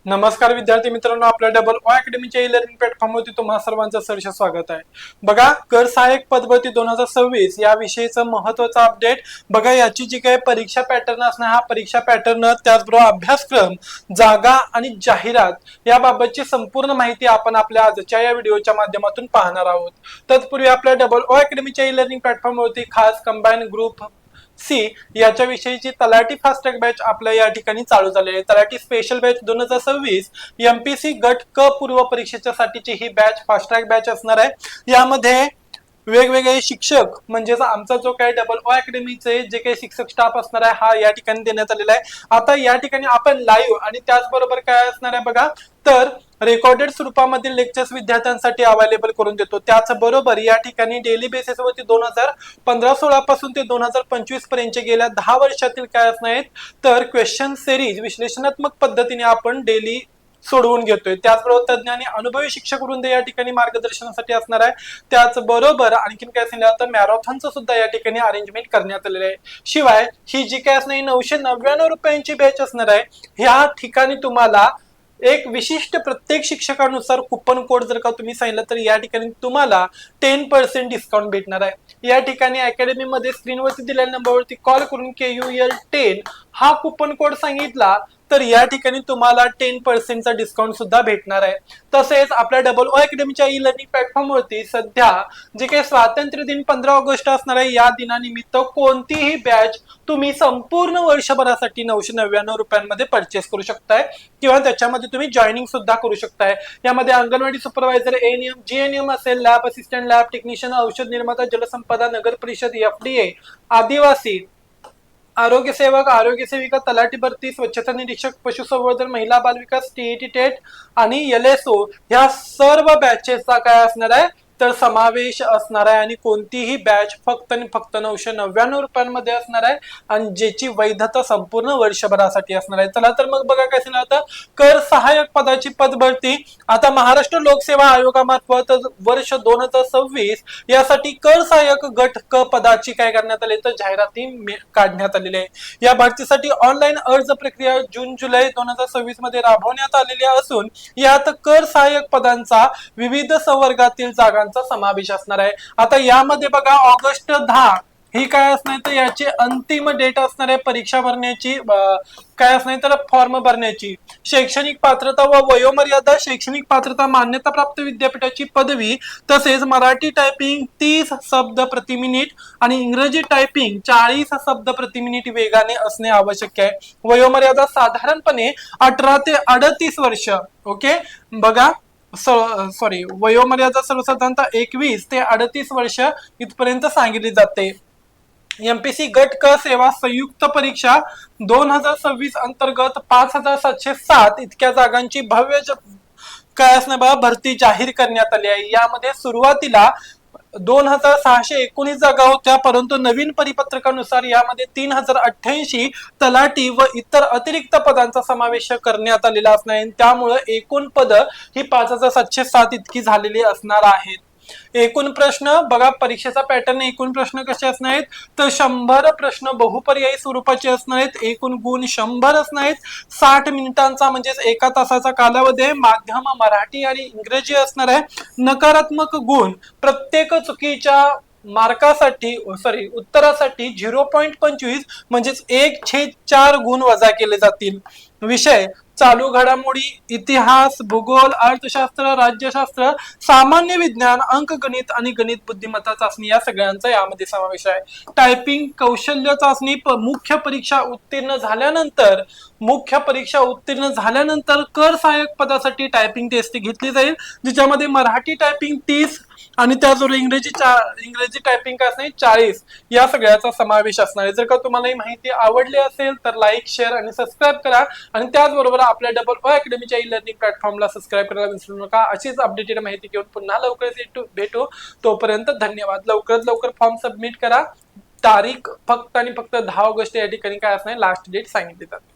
नमस्कार विद्यार्थी मित्रांनो, आपल्या डबल ओ अकॅडमीच्या ई लर्निंग प्लॅटफॉर्मवरती तुम्हा सर्वांचं सहर्ष स्वागत आहे. बघा, कर सहाय्यक पदभरती 2026 या विषयीचं महत्त्वाचं अपडेट. बघा, याची जी काही परीक्षा पॅटर्न असणार, हा परीक्षा पॅटर्न त्याचबरोबर अभ्यासक्रम, जागा आणि जाहिरात याबाबतची संपूर्ण माहिती आपण आपल्या आजच्या या व्हिडिओच्या माध्यमातून पाहणार आहोत. तत्पूर्वी आपल्या डबल ओ अकॅडमीच्या ई लर्निंग प्लॅटफॉर्मवरती खास कंबाईन ग्रुप सी याच्या विषयीची तलाठी फास्ट ट्रॅक बॅच आपल्या या ठिकाणी चालू झालेली आहे. तलाठी स्पेशल बॅच 2026 एमपीसी गट क पूर्व परीक्षेच्या साठीची ही बॅच फास्ट ट्रॅक बॅच असणार आहे. यामध्ये वेगवेगळे शिक्षक म्हणजेच आमचा जो काही डबल ओ अकॅडमीचे जे काही शिक्षक स्टाफ असणार आहे हा या ठिकाणी देण्यात आलेला आहे. आता या ठिकाणी आपण लाईव्ह आणि त्याचबरोबर काय असणार आहे बघा, तर रेकॉर्डेड स्वरूपामधील लेक्चर्स विद्यार्थ्यांसाठी अवेलेबल करून देतो. त्याचबरोबर या ठिकाणी डेली बेसिसवरती 2015-16 पासून ते 2025 पर्यंत गेल्या 10 वर्षातील काय असणार आहेत, तर क्वेश्चन सिरीज विश्लेषणात्मक पद्धतीने आपण डेली सोडवून घेतोय. त्याचबरोबर तज्ञ आणि अनुभवी शिक्षक वृंद या ठिकाणी मार्गदर्शनासाठी असणार आहे. त्याचबरोबर आणखीन काय सांगितलं तर मॅरेथॉनचं सुद्धा या ठिकाणी अरेंजमेंट करण्यात आलेलं आहे. शिवाय ही जी काय असणार 999 रुपयांची बॅच असणार आहे, ह्या ठिकाणी तुम्हाला एक विशिष्ट प्रत्येक शिक्षकानुसार कुपन कोड जर का तुम्ही सांगितलं तर या ठिकाणी तुम्हाला 10% डिस्काउंट भेटणार आहे. या ठिकाणी अकॅडमीमध्ये स्क्रीनवरती दिलेल्या नंबरवरती कॉल करून KUL10 हा कुपन कोड सांगितला तर या ठिकाणी तुम्हाला 10% डिस्काउंट सुद्धा भेटणार आहे. तसेच आपल्या डबल ओ अकॅडमीच्या ई लर्निंग प्लॅटफॉर्मवरती सध्या जे काही स्वातंत्र्य दिन 15 ऑगस्ट असणार आहे, या दिनानिमित्त कोणतीही बॅच तुम्ही संपूर्ण वर्षभरासाठी 999 रुपयांमध्ये परचेस करू शकताय किंवा त्याच्यामध्ये तुम्ही जॉईनिंग सुद्धा करू शकताय. यामध्ये अंगणवाडी सुपरवायझर, एएनएम, जीएनएम असेल, लॅब असिस्टंट, लॅब टेक्निशियन, औषध निर्माता, जलसंपदा, नगर परिषद, FDA, आदिवासी, आरोग्य सेवक, आरोग्य सेविका, तलाठी भरती, स्वच्छता निरीक्षक, पशुसंवर्धन, महिला बाल विकास, टीईटी टेट आणि LSO ह्या सर्व बॅचेसचा काय असणार आहे तर समावेश असणार आहे. आणि कोणतीही बॅच फक्त आणि फक्त 999 रुपयांमध्ये असणार आहे आणि ज्याची वैधता संपूर्ण वर्षभरासाठी असणार आहे. चला तर मग बघा काय सांगितलं आता, कर सहाय्यक पदाची पदभरती आता महाराष्ट्र लोकसेवा आयोगामार्फत वर्ष 2026 यासाठी कर सहाय्यक गट क पदाची काय करण्यात आली तर जाहिराती काढण्यात आलेली आहे. या भरतीसाठी ऑनलाईन अर्ज प्रक्रिया जून-जुलै 2026 मध्ये राबवण्यात आलेली असून यात कर सहाय्यक पदांचा विविध संवर्गातील जागांचा समावेश असणार आहे. आता यामध्ये बघा, ऑगस्ट 10 ही काय असणार तर याची अंतिम डेट असणार आहे परीक्षा भरण्याची, काय असणार तर फॉर्म भरण्याची. शैक्षणिक पात्रता व वयोमर्यादा, शैक्षणिक पात्रता मान्यता प्राप्त विद्यापीठाची पदवी, तसेच मराठी टायपिंग 30 शब्द प्रति मिनिट आणि इंग्रजी टायपिंग 40 शब्द प्रति मिनिट वेगाने असणे आवश्यक आहे. वयोमर्यादा साधारणपणे 18 ते 38 वर्ष. ओके, बघा सॉरी, वयोमर्यादा सर्वसाधारणतः 21 ते 38 वर्ष इथपर्यंत सांगितली जाते. एमपीसी गट क सेवा संयुक्त परीक्षा 2026 अंतर्गत 5707 इतक्या जागांची भव्य काय असणार बघा भरती जाहीर करण्यात आली आहे. यामध्ये सुरुवातीला 2619 जागा होत्या, परंतु नवीन परिपत्रकानुसार यामध्ये 3088 तलाठी व इतर अतिरिक्त पदांचा समावेश करण्यात आलेला असणार आहे. त्यामुळे एकूण पद ही 5707 इतकी झालेली असणार आहेत. एकूण प्रश्न बघा, परीक्षेचा पॅटर्न एकूण प्रश्न कसे असणार आहेत तर 100 प्रश्न बहुपर्यायी स्वरूपाचे असणार आहेत. एकूण गुण 100 असणार आहेत. 60 मिनिटांचा म्हणजेच एका तासाचा कालावधी, माध्यम मराठी आणि इंग्रजी असणार आहे. नकारात्मक गुण प्रत्येक चुकीच्या मार्कासाठी उत्तरासाठी 0.25 म्हणजेच 1/4 गुण वजा केले जातील. विषय चालू घडामोडी, इतिहास, भूगोल, अर्थशास्त्र, राज्यशास्त्र, सामान्य विज्ञान, अंकगणित आणि गणित बुद्धिमत्ता चाचणी या सगळ्यांचा यामध्ये समावेश आहे. टायपिंग कौशल्य चाचणी, मुख्य परीक्षा उत्तीर्ण झाल्यानंतर कर सहाय्यक पदासाठी टायपिंग टेस्ट घेतली जाईल, ज्याच्यामध्ये मराठी टायपिंग 30 आणि त्याचबरोबर इंग्रजी टायपिंग काय असणार 40 या सगळ्याचा समावेश असणार आहे. जर का तुम्हाला ही माहिती आवडली असेल तर लाईक, शेअर आणि सबस्क्राईब करा आणि त्याचबरोबर आपल्या डबल ओ अकॅडमीच्या ई लर्निंग प्लॅटफॉर्मला सबस्क्राईब करायला विसरू नका. अशीच अपडेटेड माहिती घेऊन पुन्हा लवकरच भेटू. तोपर्यंत धन्यवाद. लवकरात लवकर फॉर्म सबमिट करा. तारीख फक्त आणि फक्त 10 ऑगस्ट या ठिकाणी काय असणार लास्ट डेट सांगितली जाते.